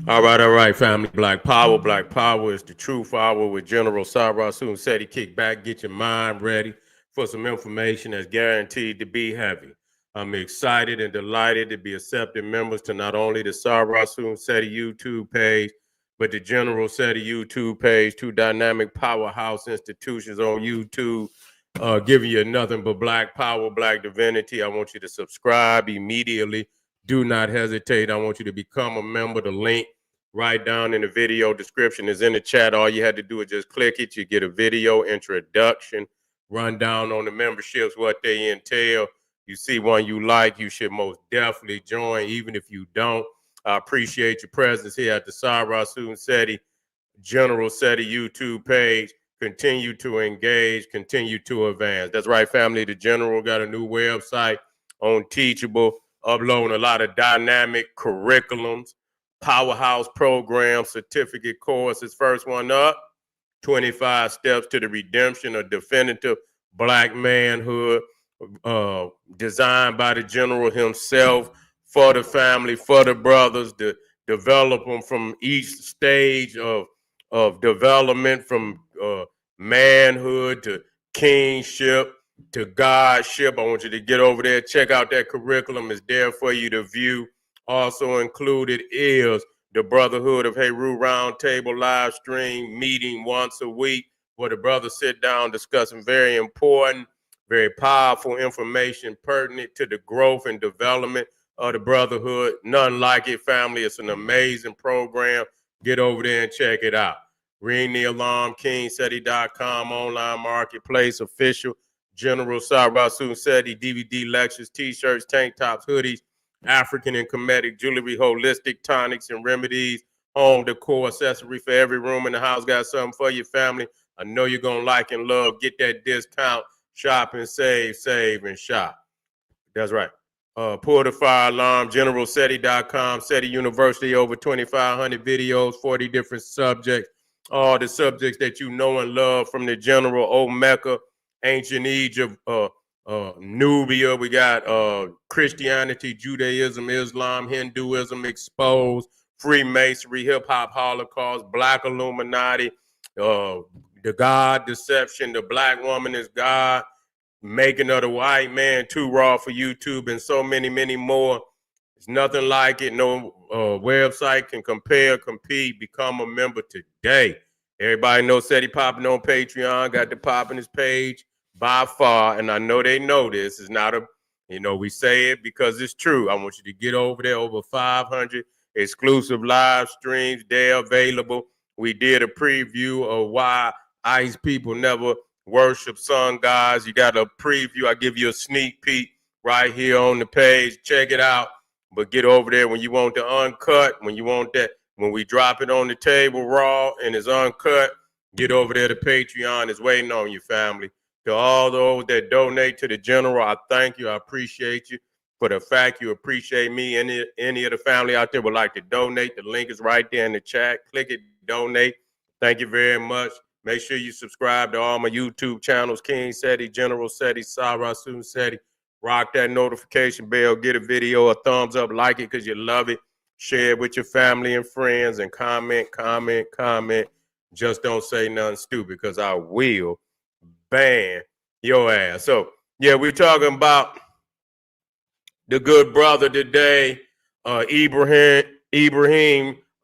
All right, family. Black Power. Black Power is the truth hour with General Sarah Soon said he kick back, get your mind ready for some information that's guaranteed to be heavy. I'm excited and delighted to be accepting members to not only the Sarah Soon SETI YouTube page, but the General SETI YouTube page, two dynamic powerhouse institutions on YouTube, giving you nothing but black power, black divinity. I want you to subscribe immediately. Do not hesitate. I want you to become a member. The link right down in the video description is in the chat. All you had to do is just click it. You get a video introduction, rundown on the memberships, what they entail. You see one you like, you should most definitely join, even if you don't. I appreciate your presence here at the Sarah Soon SETI General SETI YouTube page. Continue to engage, continue to advance. That's right, family. The General got a new website on Teachable, uploading a lot of dynamic curriculums, powerhouse programs, certificate courses. First one up, 25 Steps to the Redemption of Definitive Black Manhood, designed by the General himself for the family, for the brothers, to develop them from each stage of development, from manhood to kingship to godship. I want you to get over there, check out that curriculum. It's there for you to view. Also included is the Brotherhood of Heru Roundtable live stream meeting once a week, where the brothers sit down discussing very important, very powerful information pertinent to the growth and development of the Brotherhood. None like it, family. It's an amazing program. Get over there and check it out. Ring the alarm, KingSETI.com, online marketplace, official General Sarah Soon SETI, DVD lectures, t-shirts, tank tops, hoodies, African and Kemetic jewelry, holistic tonics and remedies, home decor, accessory for every room in the house. Got something for your family. I know you're going to like and love. Get that discount. Shop and save, save and shop. That's right. Pull the fire alarm, generalseti.com, SETI University, over 2,500 videos, 40 different subjects, all the subjects that you know and love from the General, Old Mecca, ancient Egypt, Nubia. We got Christianity, Judaism, Islam, Hinduism exposed, Freemasonry, hip-hop, Holocaust, Black Illuminati, the God deception, the black woman is God, making of the white man too raw for YouTube, and so many, many more. It's nothing like it. No website can compare, compete. Become a member today. Everybody knows SETI popping on Patreon. Got the Poppin'His page by far, and I know they know this. It's not a, we say it because it's true. I want you to get over there. Over 500 exclusive live streams there available. We did a preview of why ICE people never worship sun gods. You got a preview. I give you a sneak peek right here on the page. Check it out. But get over there when you want the uncut, when you want that, when we drop it on the table raw and it's uncut, get over there to Patreon. It's waiting on you, family. To all those that donate to the General, I thank you. I appreciate you. For the fact you appreciate me, any of the family out there would like to donate, the link is right there in the chat. Click it, donate. Thank you very much. Make sure you subscribe to all my YouTube channels, King SETI, General SETI, Sarah Soon SETI. Rock that notification bell. Get a video a thumbs up. Like it because you love it. Share it with your family and friends. And comment. Just don't say nothing stupid because I will ban your ass. So, yeah, we're talking about the good brother today, Ibrahim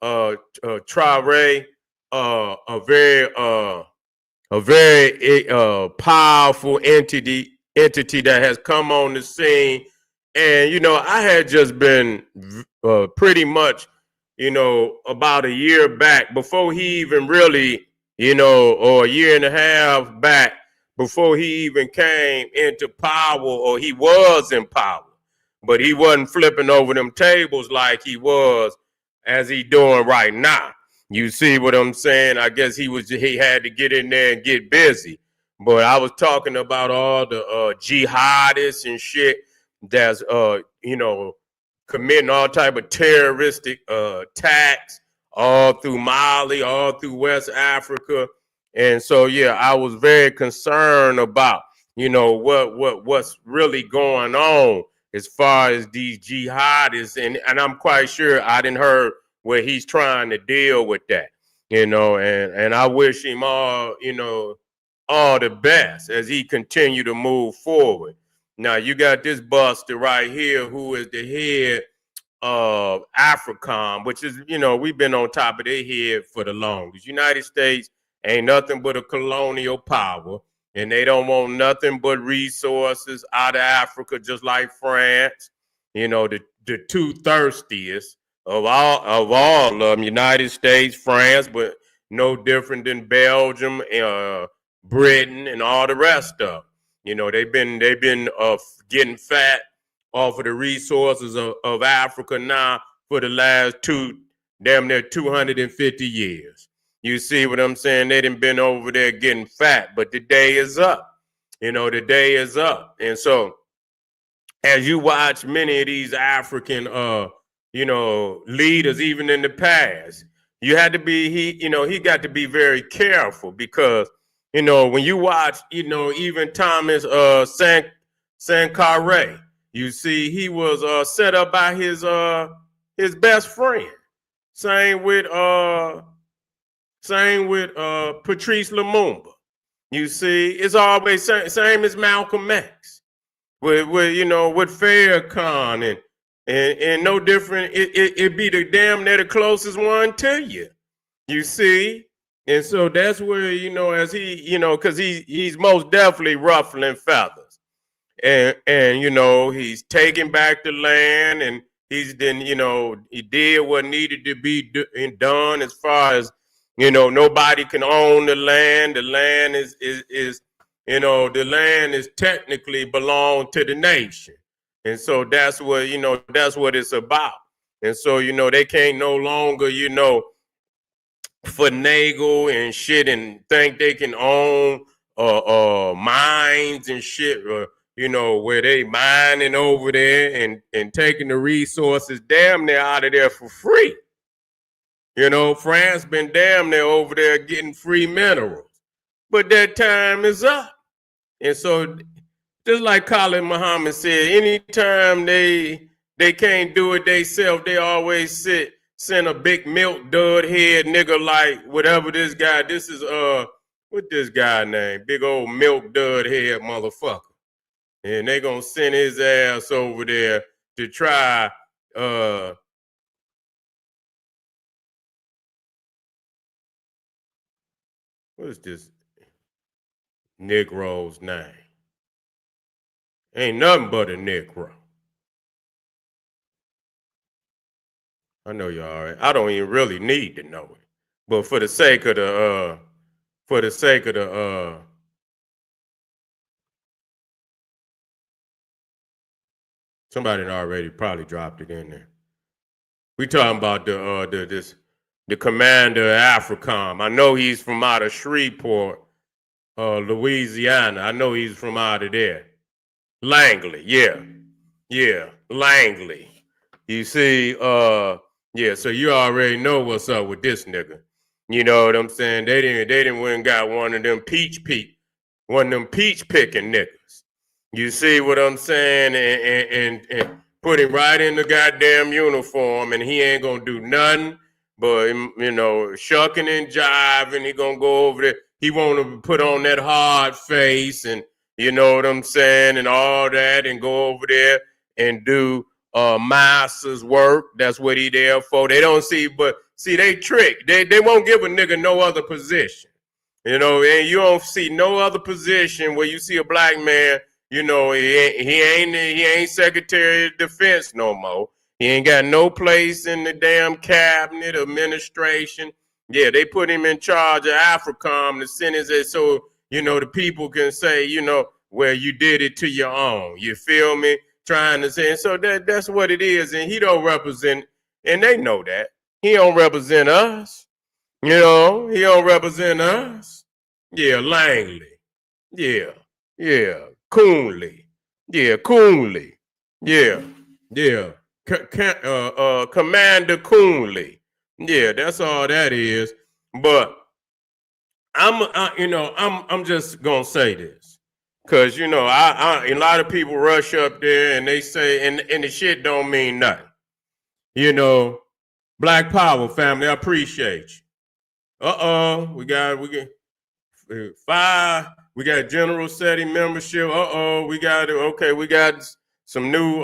Traore, a very powerful entity that has come on the scene. And, I had just been pretty much, about a year back before he even really, or a year and a half back before he even came into power, or he was in power. But he wasn't flipping over them tables like he was as he doing right now. You see what I'm saying? I guess he had to get in there and get busy. But I was talking about all the jihadists and shit that's committing all type of terroristic attacks all through Mali, all through West Africa. And so, yeah, I was very concerned about, what's really going on as far as these jihadists. And I'm quite sure I didn't heard where he's trying to deal with that, and I wish him all, all the best as he continue to move forward. Now you got this buster right here who is the head of AFRICOM, which is, we've been on top of their head for the longest. United States ain't nothing but a colonial power, and they don't want nothing but resources out of Africa, just like France. The two thirstiest of all of them, United States, France, but no different than Belgium, Britain, and all the rest of them. They've been getting fat off of the resources of Africa now for the last damn near 250 years. You see what I'm saying? They done been over there getting fat, but the day is up. The day is up. And so as you watch many of these African, leaders, even in the past, you had to be, he got to be very careful because, when you watch, even Thomas Sankara, you see, he was set up by his best friend. Same with Patrice Lumumba. You see, it's always same as Malcolm X with Farrakhan and no different. It be the damn near the closest one to you. You see, and so that's where as he because he's most definitely ruffling feathers. And he's taking back the land, and he's then he did what needed to be done as far as nobody can own the land. The land is the land is technically belong to the nation, and so that's what that's what it's about. And so they can't no longer finagle and shit and think they can own mines and shit, or where they mining over there and taking the resources damn near out of there for free. France been damn near over there getting free minerals, but that time is up. And so, just like Khalid Muhammad said, anytime they can't do it themselves, they always send a big milk dud head nigga like whatever this guy. This is what this guy name? Big old milk dud head motherfucker. And they gonna send his ass over there to try what's this Negro's name? Ain't nothing but a Negro. I know you all right. I don't even really need to know it. But for the sake of the somebody already probably dropped it in there. We talking about the commander of AFRICOM. I know he's from out of Shreveport, Louisiana. I know he's from out of there. Langley, yeah, Langley. You see, yeah. So you already know what's up with this nigga. You know what I'm saying? They didn't went and got one of them peach picking niggas. You see what I'm saying? And put him right in the goddamn uniform, and he ain't gonna do nothing but shucking and jiving. He gonna go over there. He want to put on that hard face, and you know what I'm saying, and all that, and go over there and do master's work. That's what he there for. They don't see, but see, they trick. They won't give a nigga no other position. And you don't see no other position where you see a black man. He ain't Secretary of Defense no more. He ain't got no place in the damn cabinet administration. Yeah, they put him in charge of AFRICOM to send it so the people can say well, you did it to your own. You feel me? Trying to say, and so that's what it is. And he don't represent, and they know that he don't represent us. He don't represent us. Yeah, Langley. Yeah. Coonley. Yeah, Coonley. Yeah. Commander Coonley. Yeah, that's all that is. But I'm just gonna say this, cause a lot of people rush up there and they say, and the shit don't mean nothing. Black Power family, I appreciate you. We got 5. We got general setting membership. We got we got some new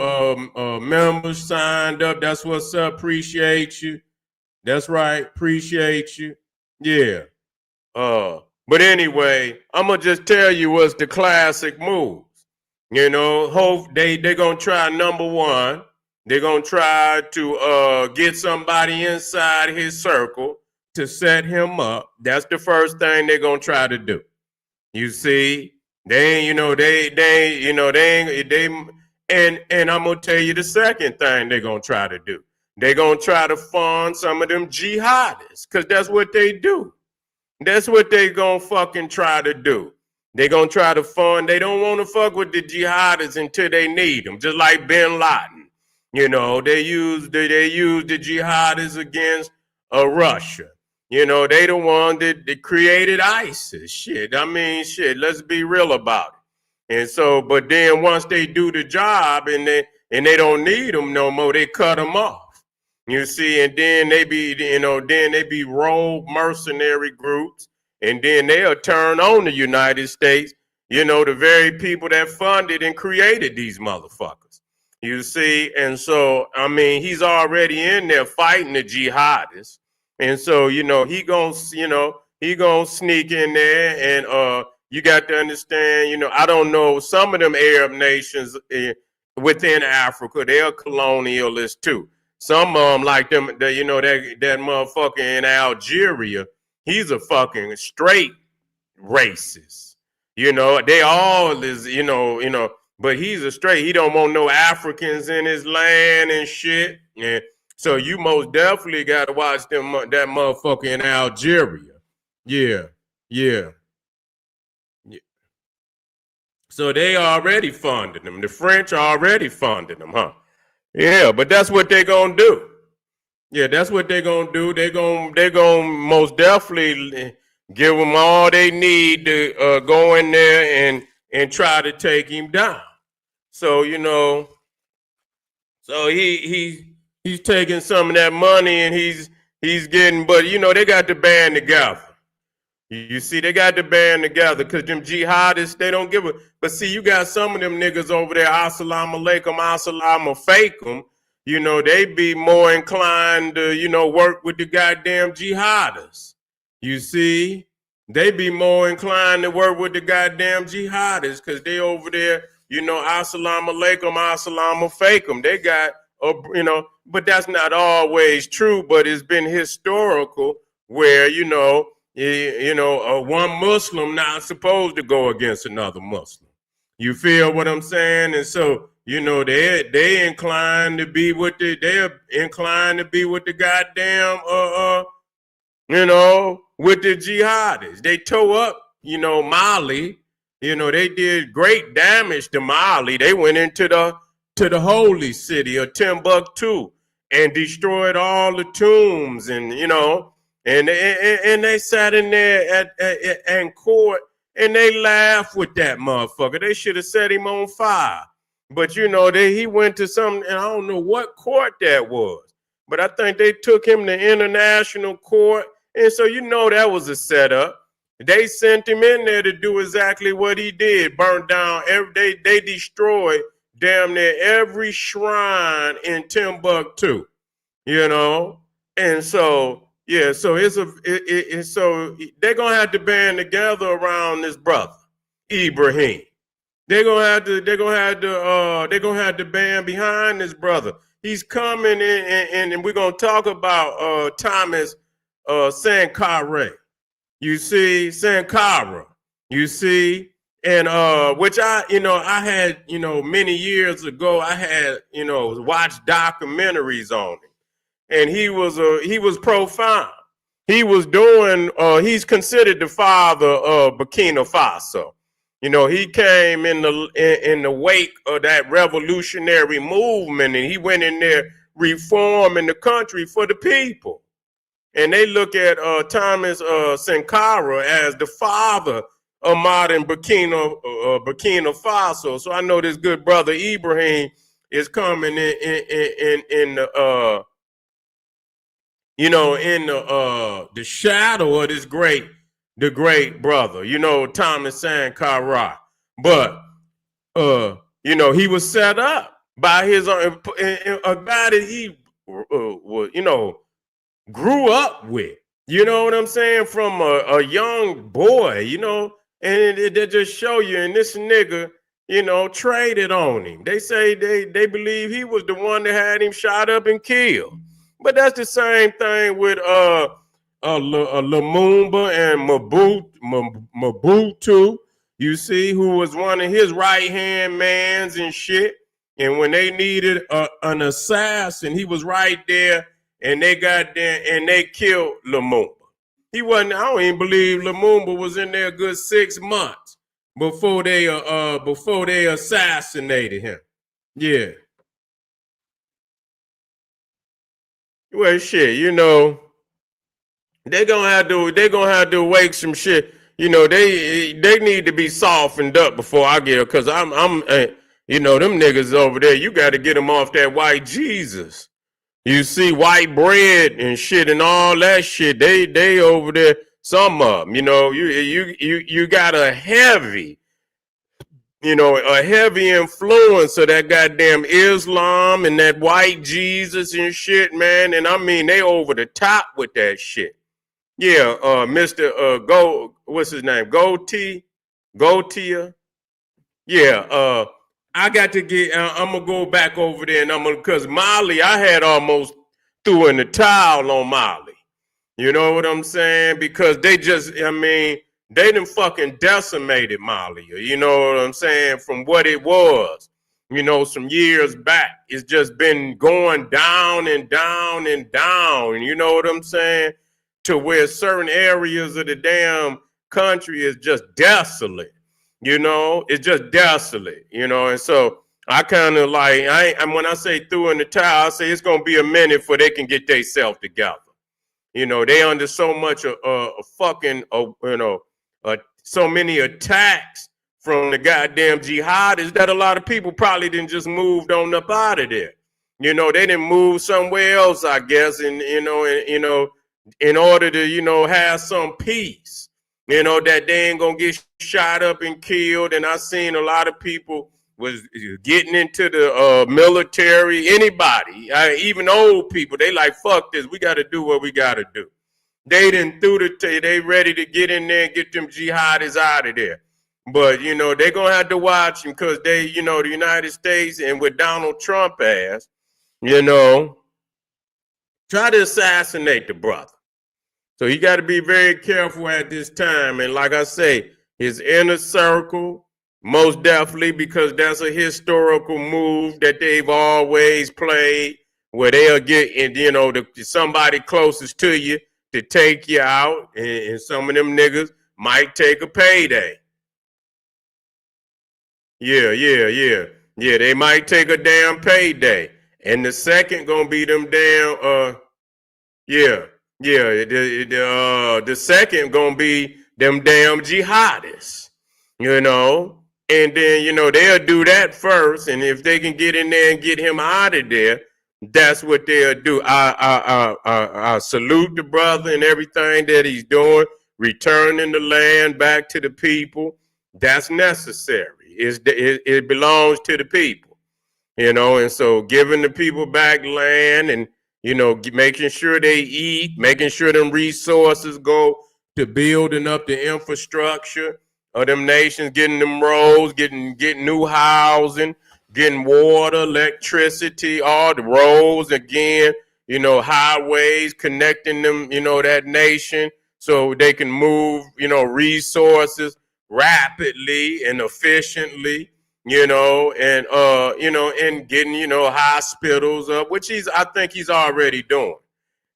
members signed up. That's what's up. Appreciate you. That's right. Appreciate you. Yeah. But anyway, I'm gonna just tell you what's the classic moves. You know, hope they gonna try number one. They're gonna try to get somebody inside his circle to set him up. That's the first thing they're gonna try to do. You see, they and I'm gonna tell you the second thing they're gonna try to do. They're gonna try to fund some of them jihadists, because that's what they do. That's what they gonna fucking try to do. They gonna try to fund. They don't want to fuck with the jihadists until they need them. Just like Bin Laden. You know, they use the jihadists against Russia. You know, they the one that created ISIS. Shit. I mean, shit. Let's be real about it. And so, but then once they do the job and they don't need them no more, they cut them off. You see, and then they be rogue mercenary groups, and then they'll turn on the United States, you know, the very people that funded and created these motherfuckers. You see, and so, I mean, he's already in there fighting the jihadists. And so, you know, he gonna sneak in there, and you got to understand, you know, I don't know, some of them Arab nations within Africa, they're colonialists too. Some of them, like them, you know, that motherfucker in Algeria, he's a fucking straight racist. You know, they all is, you know, but he's a straight. He don't want no Africans in his land and shit. And so you most definitely got to watch that motherfucker in Algeria. Yeah, yeah. So they already funded them. The French already funded them, huh? Yeah, but that's what they're gonna do. Yeah, that's what they're gonna do. They're gonna most definitely give them all they need to go in there and try to take him down. So you know, so he's taking some of that money and he's getting, but you know they got to band together. You see, they got to band together because them jihadists, they don't give a. But see, you got some of them niggas over there, assalamu alaikum, assalamu alaikum. You know, they be more inclined to, you know, work with the goddamn jihadists. You see, they be more inclined to work with the goddamn jihadists because they over there, you know, assalamu alaikum, assalamu alaikum. They got, you know, but that's not always true, but it's been historical where, you know, one Muslim not supposed to go against another Muslim. You feel what I'm saying? And so, you know, they inclined to be with they're inclined to be with the goddamn you know, with the jihadists. They tore up, you know, Mali. You know, they did great damage to Mali. They went into the holy city of Timbuktu and destroyed all the tombs, and you know. And they sat in there at court and they laughed with that motherfucker. They should have set him on fire. But you know, he went to some, and I don't know what court that was, but I think they took him to international court. And so you know that was a setup. They sent him in there to do exactly what he did, burn down they destroyed damn near every shrine in Timbuktu, you know. And so yeah, so so they're gonna have to band together around this brother, Ibrahim. They're gonna have to band behind this brother. He's coming in, and we're gonna talk about Thomas Sankara. You see, Sankara. You see, and which I had, you know, many years ago, I had, you know, watched documentaries on him. And he was profound. He was doing. He's considered the father of Burkina Faso. You know, he came in the wake of that revolutionary movement, and he went in there reforming the country for the people. And they look at Thomas Sankara as the father of modern Burkina Faso. So I know this good brother Ibrahim is coming in the in the shadow of the great brother, Thomas Sankara. But he was set up by his a guy that he was, grew up with. You know what I'm saying? From a young boy, and it just show you, and this nigga, traded on him. They say they believe he was the one that had him shot up and killed. But that's the same thing with Lumumba and Mobutu, you see, who was one of his right-hand mans and shit. And when they needed an assassin, he was right there, and they got there and they killed Lumumba. He wasn't, I don't even believe Lumumba was in there a good 6 months before they assassinated him. Yeah. Well, shit, they're gonna have to wake some shit. They need to be softened up before I get, because I'm them niggas over there. You got to get them off that white Jesus. You see, white bread and shit and all that shit. They over there. Some of them, you got a heavy influence of that goddamn Islam and that white Jesus and shit, man. And I mean, they over the top with that shit. Yeah, Mr. What's his name? Gotia. Yeah, I got to get, I'm gonna go back over there, and because Mali, I had almost threw in the towel on Mali. You know what I'm saying? Because they done fucking decimated Mali. You know what I'm saying? From what it was, some years back. It's just been going down and down and down. You know what I'm saying? To where certain areas of the damn country is just desolate. It's just desolate, and so I kind of like, when I say threw in the towel, I say it's going to be a minute before they can get themselves together. They under so much so many attacks from the goddamn jihadists that a lot of people probably didn't just moved on up out of there. They didn't move somewhere else, I guess, and in order to have some peace. That they ain't gonna get shot up and killed. And I seen a lot of people was getting into the military. Anybody, even old people, they like, fuck this. We got to do what we got to do. They didn't they ready to get in there and get them jihadis out of there. But they gonna have to watch them, because they, the United States, and with Donald Trump ass, try to assassinate the brother. So you got to be very careful at this time. And like I say, his inner circle, most definitely, because that's a historical move that they've always played, where they'll get, somebody closest to you to take you out. And some of them niggas might take a payday. Yeah. They might take a damn payday. And the second gonna be them damn, the second gonna be them damn jihadists, and then they'll do that first, and if they can get in there and get him out of there, that's what they'll do. I salute the brother and everything that he's doing, returning the land back to the people. That's necessary. It belongs to the people, and so giving the people back land and making sure they eat, making sure them resources go to building up the infrastructure of them nations, getting them roads, getting new housing, getting water, electricity, all the roads again, highways, connecting them, that nation, so they can move, resources rapidly and efficiently. And getting, hospitals up, which I think he's already doing,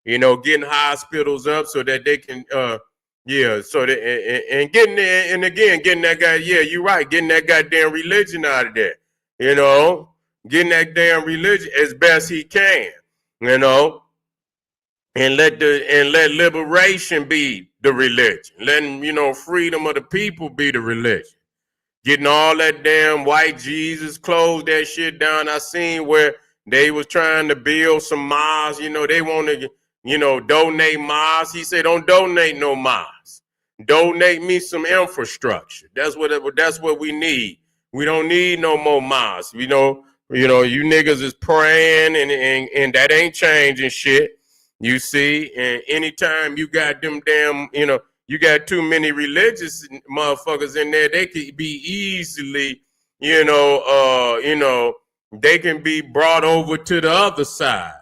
getting hospitals up so that they can, so that, and getting there, and again, getting that guy, you're right, getting that goddamn religion out of there, getting that damn religion as best he can, and let liberation be the religion, letting, freedom of the people be the religion. Getting all that damn white Jesus, close that shit down. I seen where they was trying to build some mosques. They want to donate mosques. He said, don't donate no mosques. Donate me some infrastructure. That's what we need. We don't need no more mosques. You niggas is praying and that ain't changing shit. You see, and anytime you got them damn, you got too many religious motherfuckers in there, they could be easily, they can be brought over to the other side.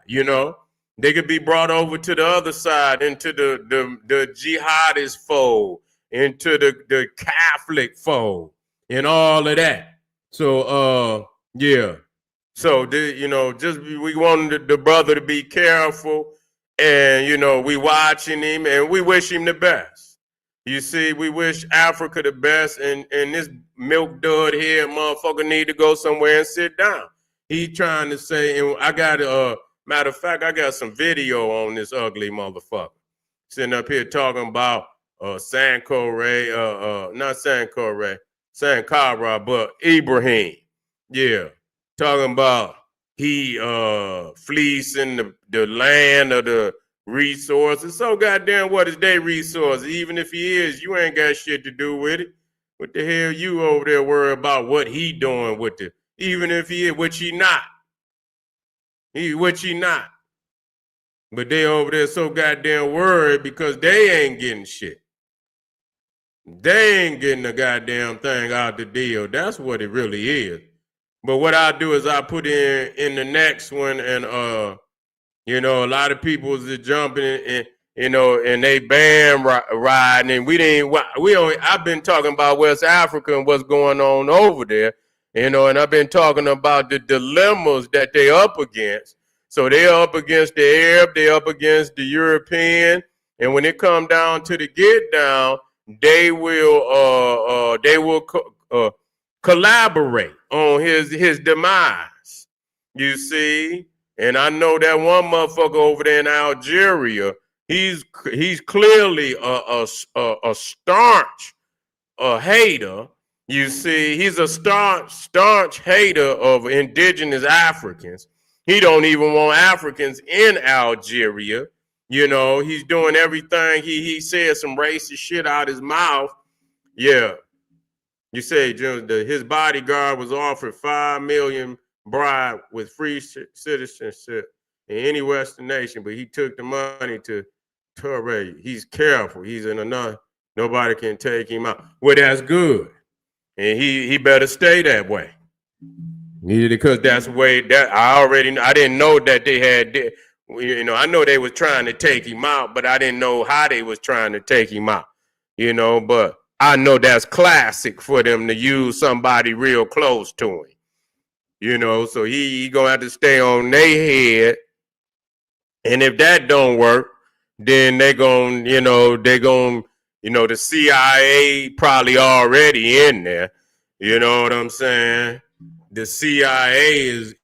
They could be brought over to the other side into the jihadist fold, into the Catholic fold, and all of that. So yeah. So just we wanted the brother to be careful, and we watching him, and we wish him the best. You see, we wish Africa the best, and this milk dud here motherfucker need to go somewhere and sit down. He trying to say, and I got matter of fact, I got some video on this ugly motherfucker sitting up here talking about Sankara, not Sankara, but Ibrahim. Yeah, talking about he fleecing the land of the resources. So goddamn, what is their resources? Even if he is, you ain't got shit to do with it. What the hell you over there worry about what he doing with it? Even if he is, which he not. Which he not. But they over there so goddamn worried because they ain't getting shit. They ain't getting a goddamn thing out the deal. That's what it really is. But what I do is I put in the next one, and a lot of people is jumping and they band riding, and I've been talking about West Africa and what's going on over there, and I've been talking about the dilemmas that they up against. So they're up against the Arab, they're up against the European, and when it come down to the get down, they will collaborate on his demise. You see, and I know that one motherfucker over there in Algeria, he's clearly a staunch hater. You see, he's a staunch hater of indigenous Africans. He don't even want Africans in Algeria. He's doing everything. He said some racist shit out his mouth. Yeah. You say his bodyguard was offered $5 million bribe with free citizenship in any Western nation, but he took the money to Traore. He's careful. He's in another. Nobody can take him out. Well, that's good, and he better stay that way. Because that's the way that I didn't know that they had. I know they was trying to take him out, but I didn't know how they was trying to take him out. But I know that's classic for them to use somebody real close to him. So he gonna have to stay on their head, and if that don't work, then the CIA probably already in there. You know what I'm saying? The CIA is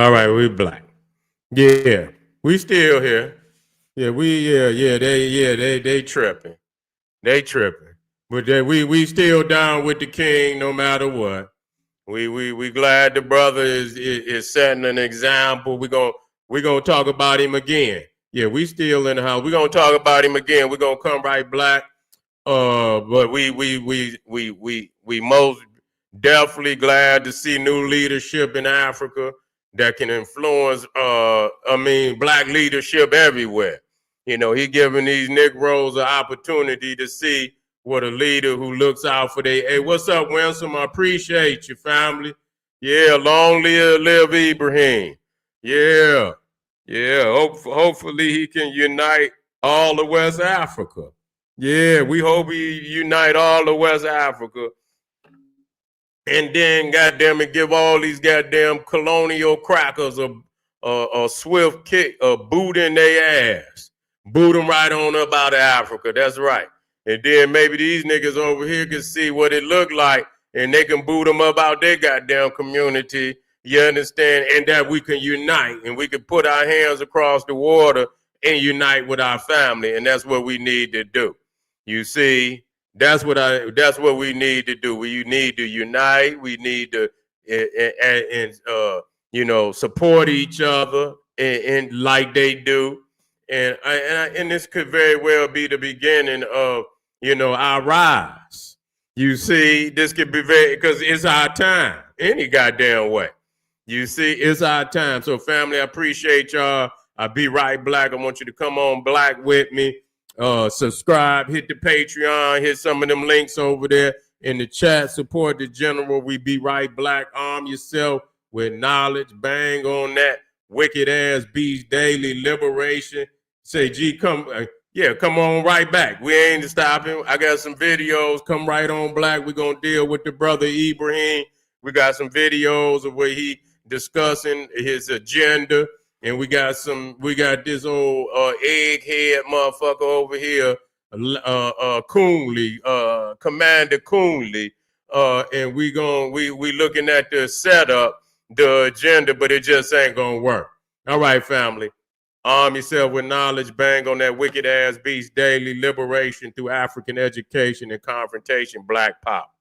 All right, we black. Yeah, we still here. Yeah, they tripping. They tripping. But we still down with the king no matter what. We glad the brother is setting an example. We gonna talk about him again. Yeah, we still in the house. We gonna talk about him again. We gonna come right black. But we most definitely glad to see new leadership in Africa that can influence. Black leadership everywhere. You know, he giving these Negroes an opportunity to see what a leader who looks out for they. Hey, what's up, Winsome? I appreciate you, family. Yeah, long live Ibrahim. Yeah, yeah. Hopefully he can unite all of West Africa. Yeah, we hope he unite all of West Africa. And then, goddamn it, give all these goddamn colonial crackers a swift kick, a boot in their ass. Boot them right on up out of Africa. That's right. And then maybe these niggas over here can see what it looked like and they can boot them up out their goddamn community. You understand? And that we can unite and we can put our hands across the water and unite with our family. And that's what we need to do. You see, that's what we need to do. We need to unite. We need to support each other and like they do. And this could very well be the beginning of our rise. You see, this could be because it's our time any goddamn way. You see, it's our time. So family, I appreciate y'all. I'll be right black. I want you to come on black with me. Subscribe, hit the Patreon, hit some of them links over there in the chat. Support the general. We be right black. Arm yourself with knowledge. Bang on that wicked ass beast daily liberation. Say, G, come on right back. We ain't stopping. I got some videos. Come right on black. We're gonna deal with the brother Ibrahim. We got some videos of where he discussing his agenda. And we got this old egghead motherfucker over here, Coonley, Commander Coonley, and we looking at the setup, the agenda, but it just ain't gonna work. All right, family, arm yourself with knowledge. Bang on that wicked ass beast daily liberation through African education and confrontation. Black Pop.